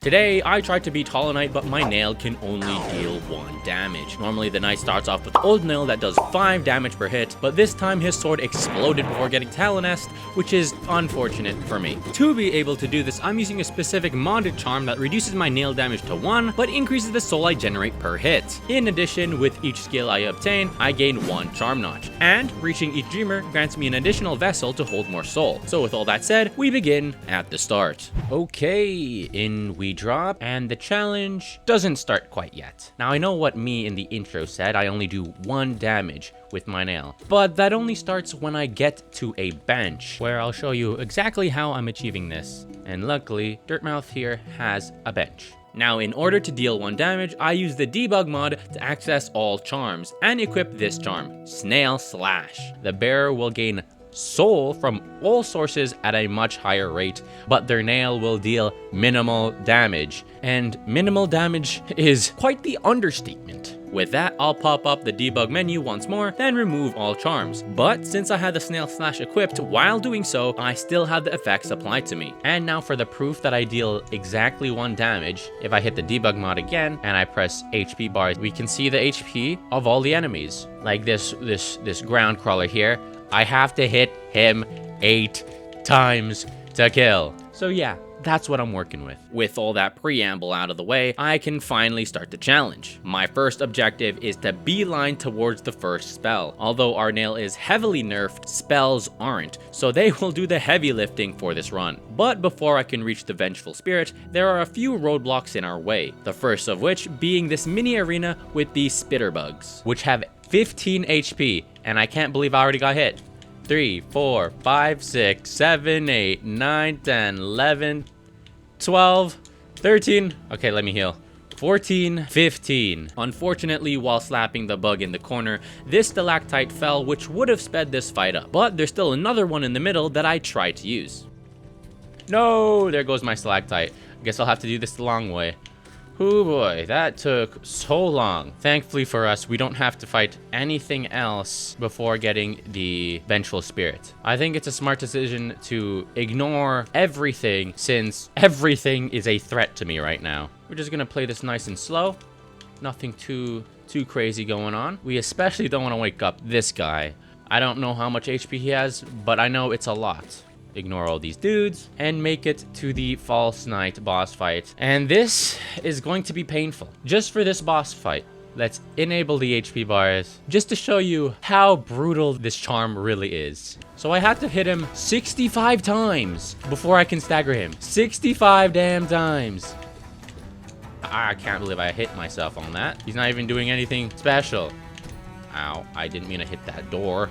Today, I tried to beat Hollow Knight, but my nail can only deal 1 damage. Normally, the knight starts off with Old Nail that does 5 damage per hit, but this time his sword exploded before getting Deepnest, which is unfortunate for me. To be able to do this, I'm using a specific modded charm that reduces my nail damage to 1, but increases the soul I generate per hit. In addition, with each skill I obtain, I gain 1 charm notch, and reaching each dreamer grants me an additional vessel to hold more soul. So with all that said, we begin at the start. Okay, in we drop, and the challenge doesn't start quite yet. Now I know what me in the intro said, I only do 1 damage with my nail, but that only starts when I get to a bench, where I'll show you exactly how I'm achieving this. And luckily, Dirtmouth here has a bench. Now, in order to deal 1 damage, I use the debug mod to access all charms, and equip this charm, Snail Slash. The bearer will gain soul from all sources at a much higher rate, but their nail will deal minimal damage. And minimal damage is quite the understatement. With that, I'll pop up the debug menu once more, then remove all charms. But since I had the Snail Slash equipped, while doing so, I still had the effects applied to me. And now for the proof that I deal exactly 1 damage, if I hit the debug mod again, and I press HP bar, we can see the HP of all the enemies. Like this ground crawler here, I have to hit him 8 times to kill. So yeah, that's what I'm working with. With all that preamble out of the way, I can finally start the challenge. My first objective is to beeline towards the first spell. Although our nail is heavily nerfed, spells aren't, so they will do the heavy lifting for this run. But before I can reach the Vengeful Spirit, there are a few roadblocks in our way. The first of which being this mini arena with these spitter bugs, which have 15 HP, and I can't believe I already got hit. 3, 4, 5, 6, 7, 8, 9, 10, 11, 12, 13. Okay, let me heal. 14, 15. Unfortunately, while slapping the bug in the corner, this stalactite fell, which would have sped this fight up. But there's still another one in the middle that I tried to use. No, there goes my stalactite. Guess I'll have to do this the long way. Oh boy, that took so long. Thankfully for us, we don't have to fight anything else before getting the Vengeful Spirit. I think it's a smart decision to ignore everything, since everything is a threat to me right now. We're just gonna play this nice and slow. Nothing too crazy going on. We especially don't want to wake up this guy. I don't know how much HP he has, but I know it's a lot. Ignore all these dudes and make it to the False Knight boss fight. And this is going to be painful. Just for this boss fight, let's enable the HP bars just to show you how brutal this charm really is. So I had to hit him 65 times before I can stagger him. 65 damn times. I can't believe I hit myself on that. He's not even doing anything special. Ow, I didn't mean to hit that door.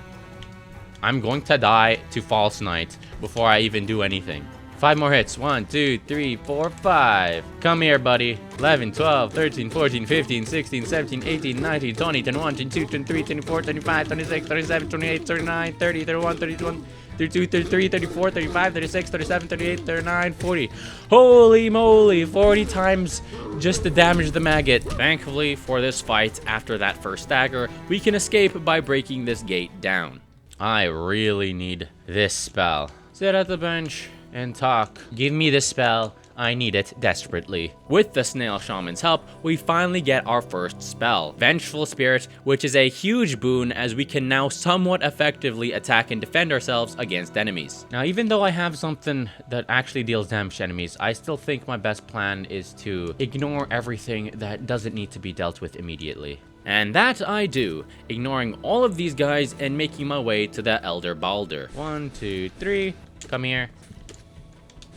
I'm going to die to False Knight before I even do anything. 5 more hits. 1, 2, 3, 4, 5. Come here, buddy. 11, 12, 13, 14, 15, 16, 17, 18, 19, 20, 21, 22, 23, 24, 25, 26, 27, 28, 39, 30, 31, 32, 33, 34, 35, 36, 37, 38, 39, 40. Holy moly, 40 times just to damage the maggot. Thankfully for this fight, after that first stagger, we can escape by breaking this gate down. I really need this spell. Sit at the bench and talk. Give me this spell. I need it desperately. With the Snail Shaman's help, we finally get our first spell, Vengeful Spirit, which is a huge boon as we can now somewhat effectively attack and defend ourselves against enemies. Now, even though I have something that actually deals damage to enemies, I still think my best plan is to ignore everything that doesn't need to be dealt with immediately. And that I do, ignoring all of these guys and making my way to the Elder Balder. 1, 2, 3, come here.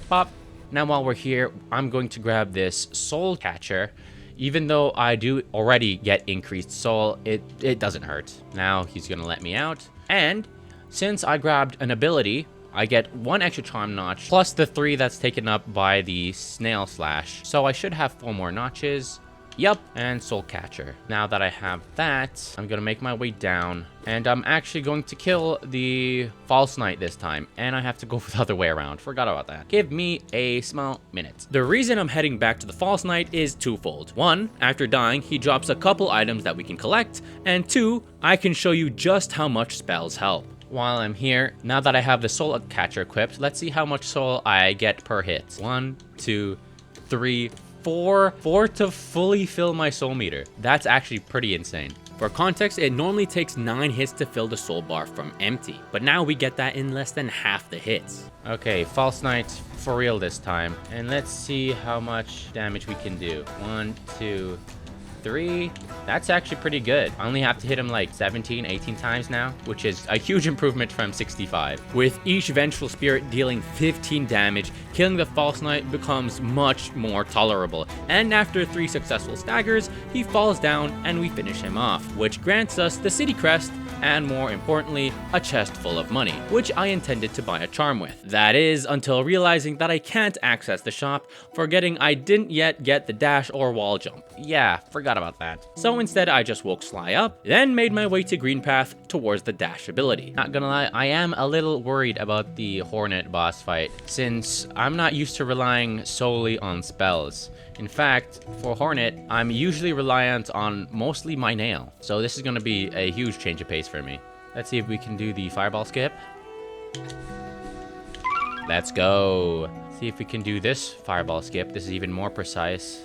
Pop. Now while we're here, I'm going to grab this soul catcher. Even though I do already get increased soul, it doesn't hurt. Now he's gonna let me out. And since I grabbed an ability, I get 1 extra charm notch, plus the 3 that's taken up by the Snail Slash. So I should have 4 more notches. Yup, and Soul Catcher. Now that I have that, I'm gonna make my way down, and I'm actually going to kill the False Knight this time, and I have to go the other way around. Forgot about that. Give me a small minute. The reason I'm heading back to the False Knight is twofold. 1, after dying, he drops a couple items that we can collect, and 2, I can show you just how much spells help. While I'm here, now that I have the Soul Catcher equipped, let's see how much soul I get per hit. 1, 2, 3, 4 to fully fill my soul meter. That's actually pretty insane. For context, it normally takes 9 hits to fill the soul bar from empty, but now we get that in less than half the hits. Okay, False Knight for real this time, and let's see how much damage we can do. 1, 2, 3. That's actually pretty good. I only have to hit him like 17, 18 times now, which is a huge improvement from 65. With each Vengeful Spirit dealing 15 damage, killing the False Knight becomes much more tolerable. And after 3 successful staggers, he falls down and we finish him off, which grants us the city crest and, more importantly, a chest full of money, which I intended to buy a charm with. That is, until realizing that I can't access the shop, forgetting I didn't yet get the dash or wall jump. Yeah, forgot about that. So instead I just woke Sly up, then made my way to Green Path towards the dash ability. Not gonna lie, I am a little worried about the Hornet boss fight, since I'm not used to relying solely on spells. In fact, for Hornet, I'm usually reliant on mostly my nail, so this is gonna be a huge change of pace for me. Let's see if we can do the fireball skip. Let's go. See if we can do this fireball skip. This is even more precise.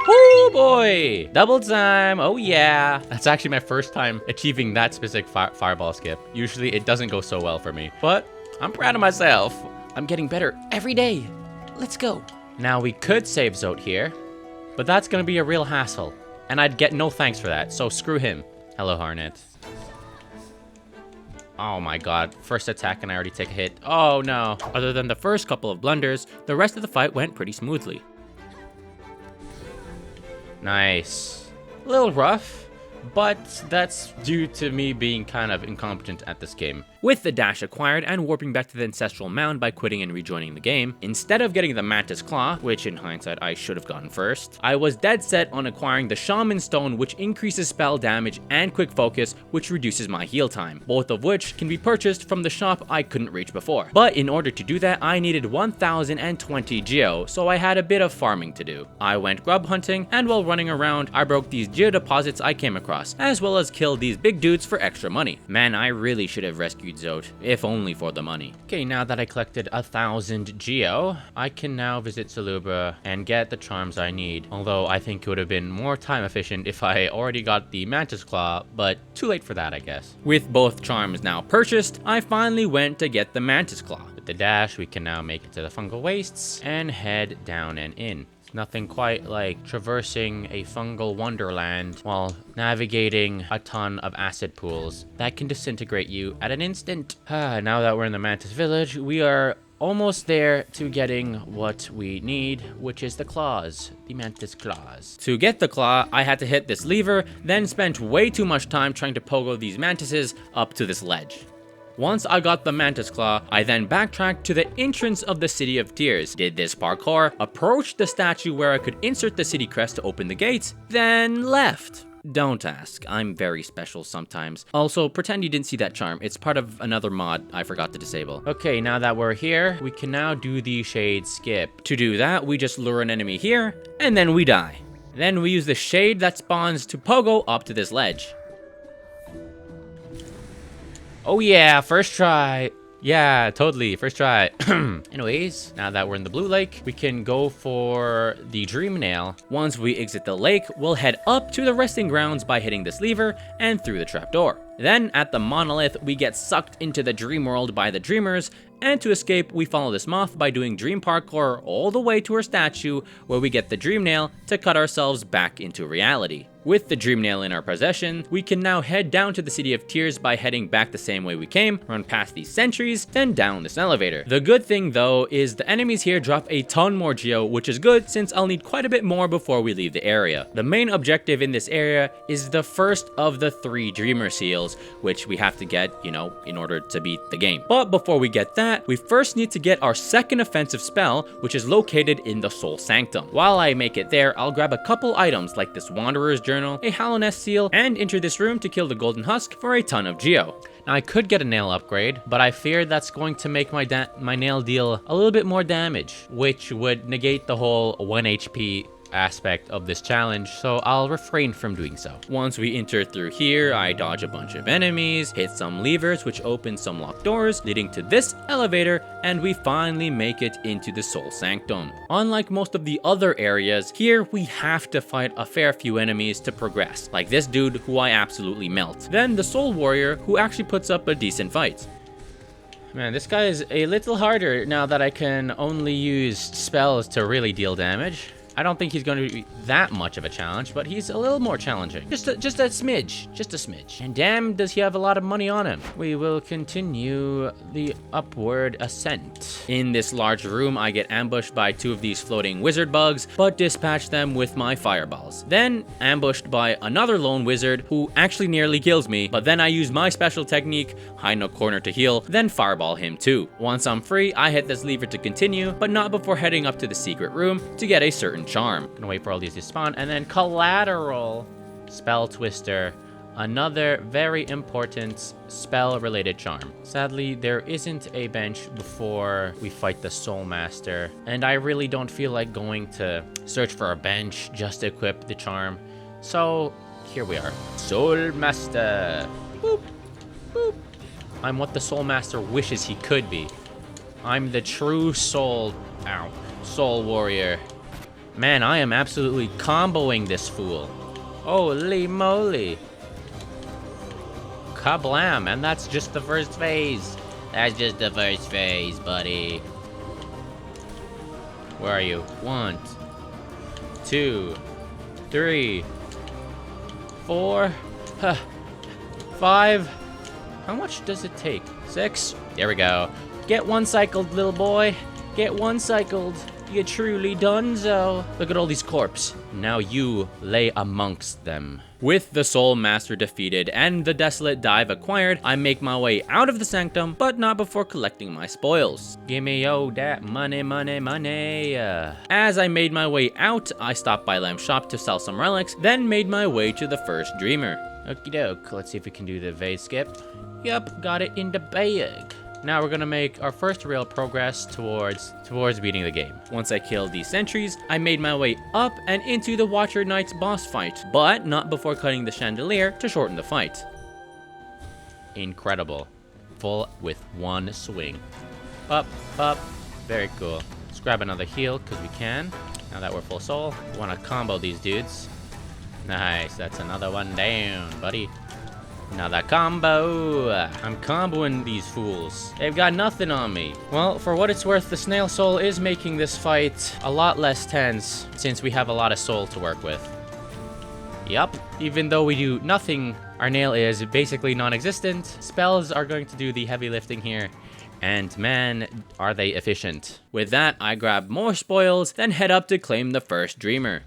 Oh boy! Double time! Oh yeah! That's actually my first time achieving that specific fireball skip. Usually it doesn't go so well for me, but I'm proud of myself. I'm getting better every day. Let's go. Now we could save Zote here, but that's gonna be a real hassle, and I'd get no thanks for that, so screw him. Hello, Hornet. Oh my god, first attack and I already take a hit. Oh no. Other than the first couple of blunders, the rest of the fight went pretty smoothly. Nice. A little rough, but that's due to me being kind of incompetent at this game. With the dash acquired and warping back to the Ancestral Mound by quitting and rejoining the game, instead of getting the Mantis Claw, which in hindsight I should have gotten first, I was dead set on acquiring the Shaman Stone, which increases spell damage, and Quick Focus, which reduces my heal time, both of which can be purchased from the shop I couldn't reach before. But in order to do that, I needed 1020 Geo, so I had a bit of farming to do. I went grub hunting, and while running around, I broke these Geo deposits I came across, as well as killed these big dudes for extra money. Man, I really should have rescued Zote, if only for the money. Okay, now that I collected 1000 Geo, I can now visit Salubra and get the charms I need. Although I think it would have been more time efficient if I already got the Mantis Claw, but too late for that, I guess. With both charms now purchased, I finally went to get the Mantis Claw. With the dash, we can now make it to the fungal wastes and head down and in. Nothing quite like traversing a fungal wonderland while navigating a ton of acid pools that can disintegrate you at an instant. Now that we're in the Mantis village, we are almost there to getting what we need, which is the claws, the Mantis claws. To get the claw, I had to hit this lever, then spent way too much time trying to pogo these mantises up to this ledge. Once I got the Mantis Claw, I then backtracked to the entrance of the City of Tears, did this parkour, approached the statue where I could insert the city crest to open the gates, then left. Don't ask, I'm very special sometimes. Also, pretend you didn't see that charm, it's part of another mod I forgot to disable. Okay, now that we're here, we can now do the Shade Skip. To do that, we just lure an enemy here, and then we die. Then we use the Shade that spawns to pogo up to this ledge. Oh yeah, first try. Yeah, totally, first try. Anyways, now that we're in the Blue Lake, we can go for the Dream Nail. Once we exit the lake, we'll head up to the resting grounds by hitting this lever and through the trapdoor. Then, at the Monolith, we get sucked into the dream world by the Dreamers, and to escape, we follow this moth by doing dream parkour all the way to her statue, where we get the Dream Nail to cut ourselves back into reality. With the Dream Nail in our possession, we can now head down to the City of Tears by heading back the same way we came, run past these sentries, then down this elevator. The good thing though is the enemies here drop a ton more Geo, which is good since I'll need quite a bit more before we leave the area. The main objective in this area is the first of the 3 Dreamer Seals, which we have to get, in order to beat the game. But before we get that, we first need to get our second offensive spell, which is located in the Soul Sanctum. While I make it there, I'll grab a couple items like this Wanderer's Journal, a Hollow Nest Seal, and enter this room to kill the Golden Husk for a ton of Geo. Now I could get a nail upgrade, but I fear that's going to make my nail deal a little bit more damage, which would negate the whole 1 HP aspect of this challenge, so I'll refrain from doing so. Once we enter through here, I dodge a bunch of enemies, hit some levers which open some locked doors, leading to this elevator, and we finally make it into the Soul Sanctum. Unlike most of the other areas, here we have to fight a fair few enemies to progress, like this dude who I absolutely melt. Then the Soul Warrior, who actually puts up a decent fight. Man, this guy is a little harder now that I can only use spells to really deal damage. I don't think he's going to be that much of a challenge, but he's a little more challenging. Just a smidge. Just a smidge. And damn, does he have a lot of money on him. We will continue the upward ascent. In this large room, I get ambushed by 2 of these floating wizard bugs, but dispatch them with my fireballs. Then ambushed by another lone wizard who actually nearly kills me, but then I use my special technique, hide no corner to heal, then fireball him too. Once I'm free, I hit this lever to continue, but not before heading up to the secret room to get a certain charm. Gonna wait for all these to spawn, and then collateral spell twister, another very important spell related charm. Sadly, there isn't a bench before we fight the Soul Master, and I really don't feel like going to search for a bench just to equip the charm, so here we are. Soul Master. Boop, boop. I'm what the Soul Master wishes he could be. I'm the true soul warrior. Man, I am absolutely comboing this fool. Holy moly. Kablam, and that's just the first phase. That's just the first phase, buddy. Where are you? 1, 2, 3, 4, 5. How much does it take? 6? There we go. Get one cycled, little boy. Get one cycled. You truly donezo. Look at all these corpses. Now you lay amongst them. With the Soul Master defeated and the Desolate Dive acquired, I make my way out of the Sanctum, but not before collecting my spoils. Gimme yo that money, money, money. As I made my way out, I stopped by Lamb's shop to sell some relics, then made my way to the first Dreamer. Okie doke, let's see if we can do the vase skip. Yup, got it in the bag. Now we're gonna make our first real progress towards beating the game. Once I killed these sentries, I made my way up and into the Watcher Knight's boss fight, but not before cutting the chandelier to shorten the fight. Incredible. Full with one swing. Up, up. Very cool. Let's grab another heal, because we can. Now that we're full soul, we want to combo these dudes. Nice, that's another one down, buddy. Another combo. I'm comboing these fools. They've got nothing on me. Well, for what it's worth, the Snail Soul is making this fight a lot less tense since we have a lot of soul to work with. Yup. Even though we do nothing, our nail is basically non-existent. Spells are going to do the heavy lifting here. And man, are they efficient. With that, I grab more spoils, then head up to claim the first Dreamer.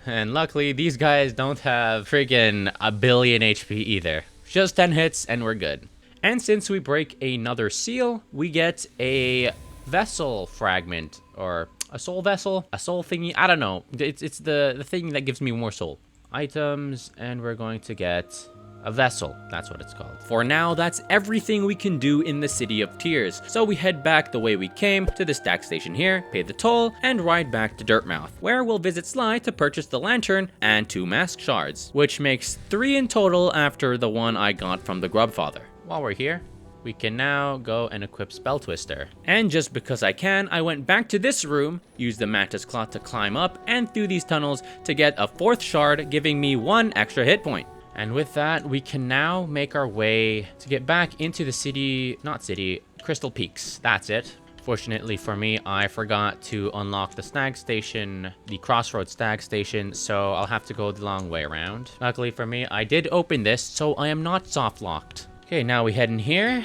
And luckily, these guys don't have friggin' a billion HP either. Just 10 hits and we're good. And since we break another seal, we get a vessel fragment, or a soul vessel, a soul thingy, I don't know. It's the thing that gives me more soul. Items, and we're going to get a vessel, that's what it's called. For now, that's everything we can do in the City of Tears. So we head back the way we came to the stack station here, pay the toll, and ride back to Dirtmouth, where we'll visit Sly to purchase the lantern and 2 mask shards, which makes 3 in total after the one I got from the Grubfather. While we're here, we can now go and equip Spell Twister. And just because I can, I went back to this room, used the Mantis Claw to climb up and through these tunnels to get a 4th shard, giving me 1 extra hit point. And with that, we can now make our way to get back into the Crystal Peaks. That's it. Fortunately for me, I forgot to unlock the stag station, the Crossroads stag station, so I'll have to go the long way around. Luckily for me, I did open this, so I am not soft locked. Okay, now we head in here.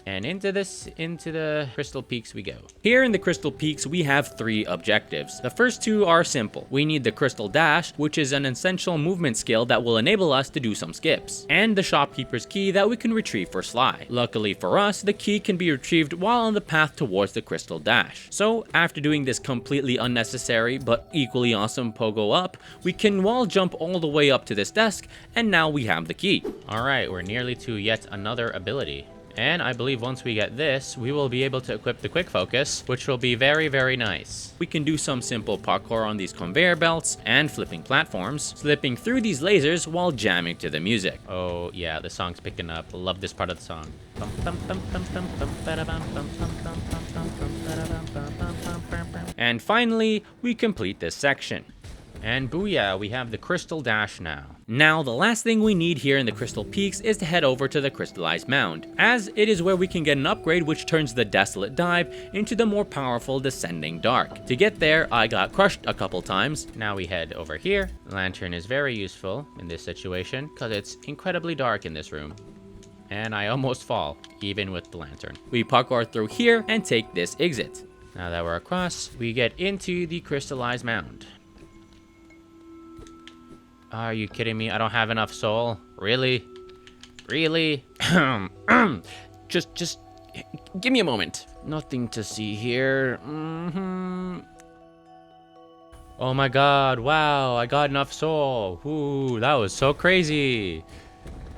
And into the Crystal Peaks we go. Here in the Crystal Peaks, we have 3 objectives. The first 2 are simple. We need the Crystal Dash, which is an essential movement skill that will enable us to do some skips, and the Shopkeeper's Key that we can retrieve for Sly. Luckily for us, the key can be retrieved while on the path towards the Crystal Dash. So after doing this completely unnecessary but equally awesome pogo up, we can wall jump all the way up to this desk, and now we have the key. Alright, we're nearly to yet another ability. And I believe once we get this, we will be able to equip the quick focus, which will be very, very nice. We can do some simple parkour on these conveyor belts and flipping platforms, slipping through these lasers while jamming to the music. Oh yeah, the song's picking up. Love this part of the song. And finally, we complete this section. And booyah, we have the Crystal Dash now. Now, the last thing we need here in the Crystal Peaks is to head over to the Crystallized Mound, as it is where we can get an upgrade which turns the Desolate Dive into the more powerful Descending Dark. To get there, I got crushed a couple times. Now we head over here. The lantern is very useful in this situation, because it's incredibly dark in this room. And I almost fall, even with the lantern. We parkour through here and take this exit. Now that we're across, we get into the Crystallized Mound. Are you kidding me? I don't have enough soul. Really? Really? just give me a moment. Nothing to see here. Oh my god, wow, I got enough soul. Ooh, that was so crazy.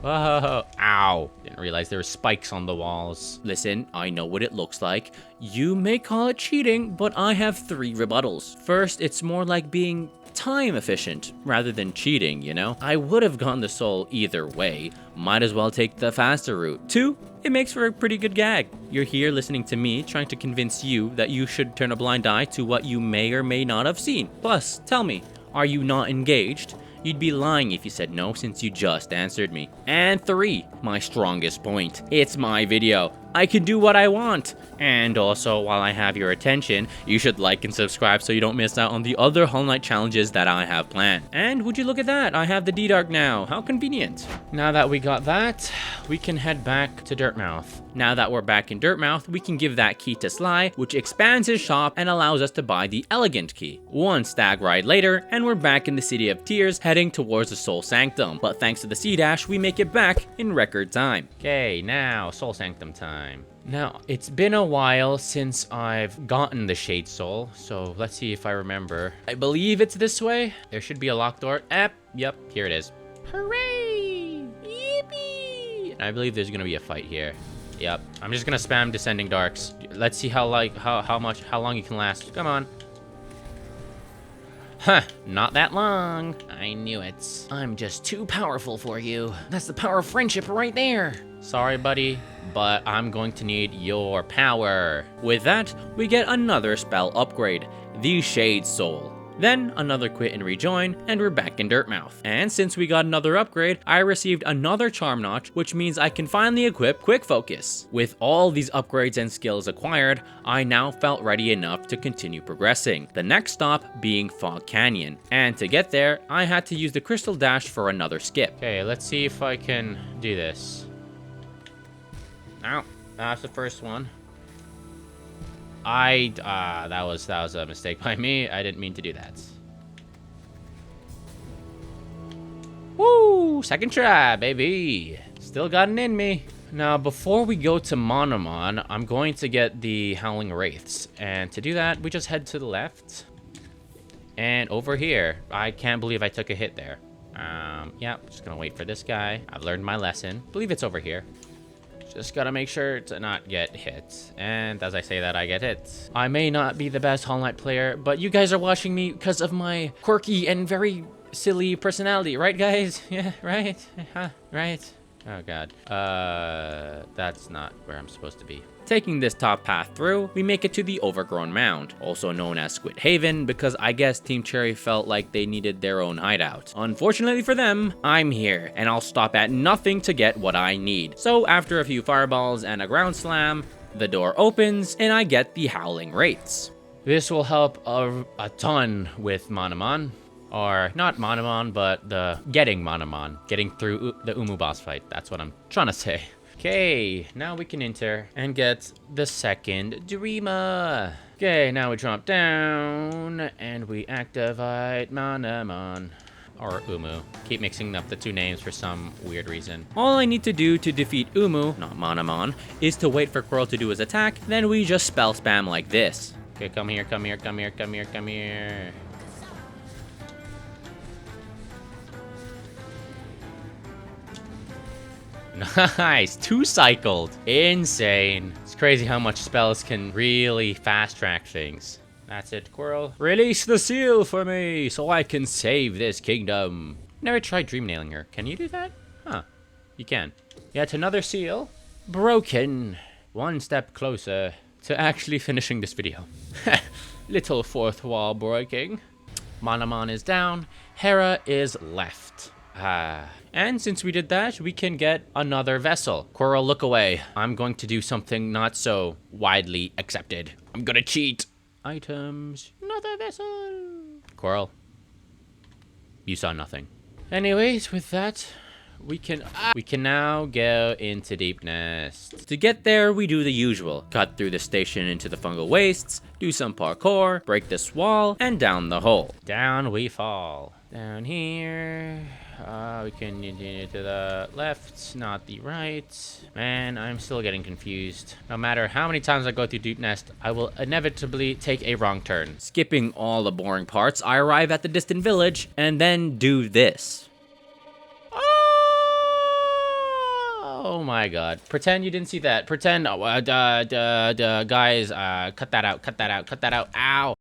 Whoa, ow. Didn't realize there were spikes on the walls. Listen, I know what it looks like. You may call it cheating, but I have 3 rebuttals. First, it's more like being time efficient rather than cheating, you know? I would have gotten the soul either way. Might as well take the faster route. 2, it makes for a pretty good gag. You're here listening to me trying to convince you that you should turn a blind eye to what you may or may not have seen. Plus, tell me, are you not engaged? You'd be lying if you said no, since you just answered me. And 3, my strongest point. It's my video. I can do what I want. And also, while I have your attention, you should like and subscribe so you don't miss out on the other Hollow Knight challenges that I have planned. And would you look at that, I have the D-Dark now. How convenient. Now that we got that, we can head back to Dirtmouth. Now that we're back in Dirtmouth, we can give that key to Sly, which expands his shop and allows us to buy the Elegant key. One stag ride later, and we're back in the City of Tears, heading towards the Soul Sanctum. But thanks to the C-Dash, we make it back in record time. Okay, now Soul Sanctum time. Now, it's been a while since I've gotten the Shade Soul, so let's see if I remember. I believe it's this way. There should be a locked door. Yep, here it is. Hooray! Yippee! And I believe there's gonna be a fight here. Yep, I'm just gonna spam Descending Darks. Let's see how long you can last. Come on. Huh, not that long. I knew it. I'm just too powerful for you. That's the power of friendship right there. Sorry, buddy, but I'm going to need your power. With that, we get another spell upgrade, the Shade Soul. Then another quit and rejoin, and we're back in Dirtmouth. And since we got another upgrade, I received another charm notch, which means I can finally equip Quick Focus. With all these upgrades and skills acquired, I now felt ready enough to continue progressing. The next stop being Fog Canyon. And to get there, I had to use the Crystal Dash for another skip. Okay, let's see if I can do this. Ow, that's the first one. That was a mistake by me. I didn't mean to do that. Woo! Second try, baby. Still got it in me. Now, before we go to Monomon, I'm going to get the Howling Wraiths. And to do that, we just head to the left. And over here, I can't believe I took a hit there. Yeah, just gonna wait for this guy. I've learned my lesson. I believe it's over here. Just gotta make sure to not get hit. And as I say that, I get hit. I may not be the best Hollow Knight player, but you guys are watching me because of my quirky and very silly personality, right, guys? Yeah, right? Huh, right? Oh, God. That's not where I'm supposed to be. Taking this top path through, we make it to the Overgrown Mound, also known as Squid Haven, because I guess Team Cherry felt like they needed their own hideout. Unfortunately for them, I'm here, and I'll stop at nothing to get what I need. So after a few fireballs and a ground slam, the door opens, and I get the Howling Wraiths. This will help a ton with Monomon. Or not Monomon, but getting Monomon. Getting through the Umu boss fight. That's what I'm trying to say. Okay, now we can enter and get the second Dreamer. Okay, now we drop down and we activate Monomon. Or Umu. Keep mixing up the two names for some weird reason. All I need to do to defeat Umu, not Monomon, is to wait for Quirrell to do his attack, then we just spell spam like this. Okay, come here, come here, come here, come here, come here. Nice, 2-cycled. Insane. It's crazy how much spells can really fast track things. That's it, Squirrel. Release the seal for me so I can save this kingdom. Never tried dream nailing her. Can you do that? Huh. You can. Yet another seal. Broken. One step closer to actually finishing this video. Little fourth wall breaking. Manamon is down. Hera is left. And since we did that, we can get another vessel. Coral, look away. I'm going to do something not so widely accepted. I'm gonna cheat. Items. Another vessel. Coral. You saw nothing. Anyways, with that, we can now go into Deepnest. To get there, we do the usual. Cut through the station into the fungal wastes, do some parkour, break this wall, and down the hole. Down we fall. Down here. We can continue to the left, not the right. Man, I'm still getting confused. No matter how many times I go through Deepnest, I will inevitably take a wrong turn. Skipping all the boring parts, I arrive at the distant village and then do this. Oh my god. Pretend you didn't see that. Pretend, guys, cut that out, cut that out, cut that out. Ow.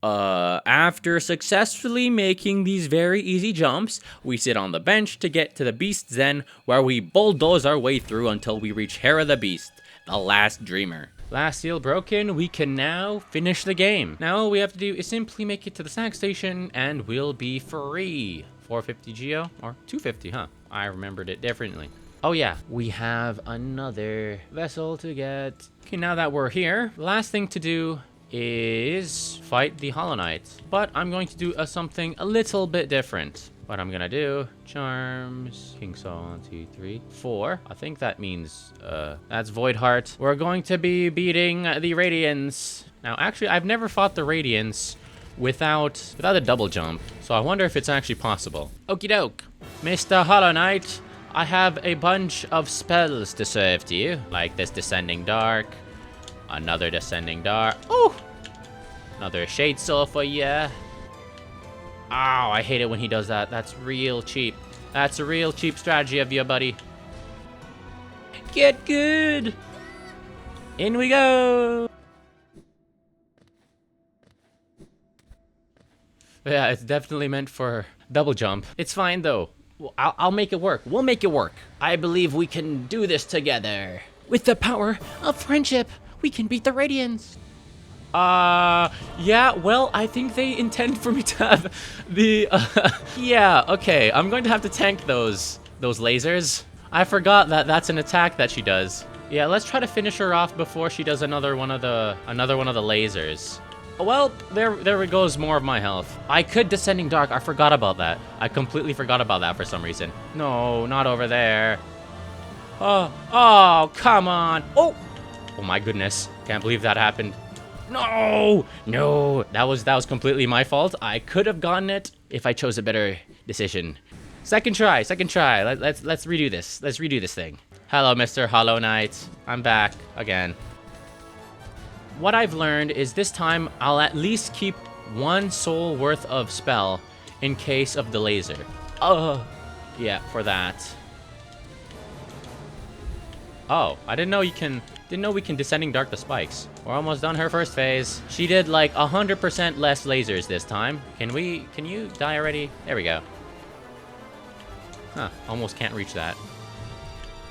After successfully making these very easy jumps, we sit on the bench to get to the Beast's Den, where we bulldoze our way through until we reach Hera the Beast, the last dreamer. Last seal broken, we can now finish the game. Now all we have to do is simply make it to the snack station and we'll be free. 450 Geo, or 250, huh? I remembered it differently. Oh yeah, we have another vessel to get. Okay, now that we're here, last thing to do is fight the Hollow Knight. But I'm going to do something a little bit different. What I'm gonna do, charms, King Saul, 1, 2, 3, 4. I think that means, that's Void Heart. We're going to be beating the Radiance. Now, actually, I've never fought the Radiance without a double jump. So I wonder if it's actually possible. Okie doke. Mr. Hollow Knight, I have a bunch of spells to serve to you, like this Descending Dark, another Descending Dark, oh, another Shade Soul for ya. Ow, I hate it when he does that. That's real cheap. That's a real cheap strategy of you, buddy. Get good. In we go. Yeah, it's definitely meant for double jump. It's fine though. I'll make it work. We'll make it work. I believe we can do this together. With the power of friendship, we can beat the Radiance. Yeah, well, I think they intend for me to have the, yeah, okay. I'm going to have to tank those lasers. I forgot that that's an attack that she does. Yeah, let's try to finish her off before she does another one of the lasers. Well, there goes more of my health. I could Descending Dark. I forgot about that. I completely forgot about that for some reason. No, not over there. Oh, come on. Oh my goodness. Can't believe that happened. No, that was completely my fault. I could have gotten it if I chose a better decision. Second try. Let's redo this. Let's redo this thing. Hello, Mr. Hollow Knight. I'm back again. What I've learned is this time I'll at least keep 1 soul worth of spell in case of the laser. Yeah, for that. Oh, I didn't know we can Descending Dark the spikes. We're almost done her first phase. She did like 100% less lasers this time. Can you die already? There we go. Huh, almost can't reach that.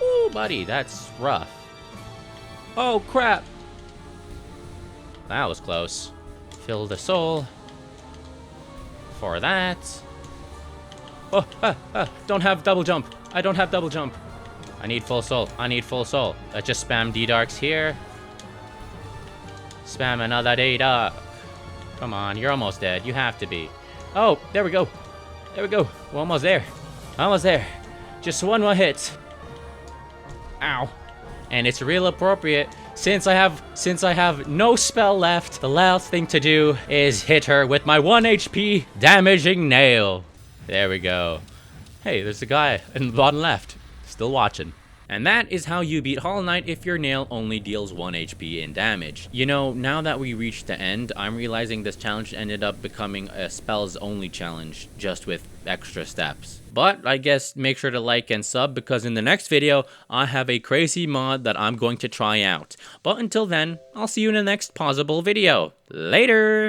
Ooh, buddy, that's rough. Oh, crap. That was close. Fill the soul. For that. Oh, don't have double jump. I don't have double jump. I need full soul. Let's just spam D-Darks here. Spam another D-Dark. Come on, you're almost dead. You have to be. Oh, there we go. We're almost there. Just one more hit. Ow. And it's real appropriate. Since I have no spell left, the last thing to do is hit her with my 1 HP damaging nail. There we go. Hey, there's a guy in the bottom left. Still watching. And that is how you beat Hollow Knight if your nail only deals 1 HP in damage. You know, now that we reached the end, I'm realizing this challenge ended up becoming a spells only challenge, just with extra steps. But I guess make sure to like and sub, because in the next video, I have a crazy mod that I'm going to try out. But until then, I'll see you in the next possible video. Later!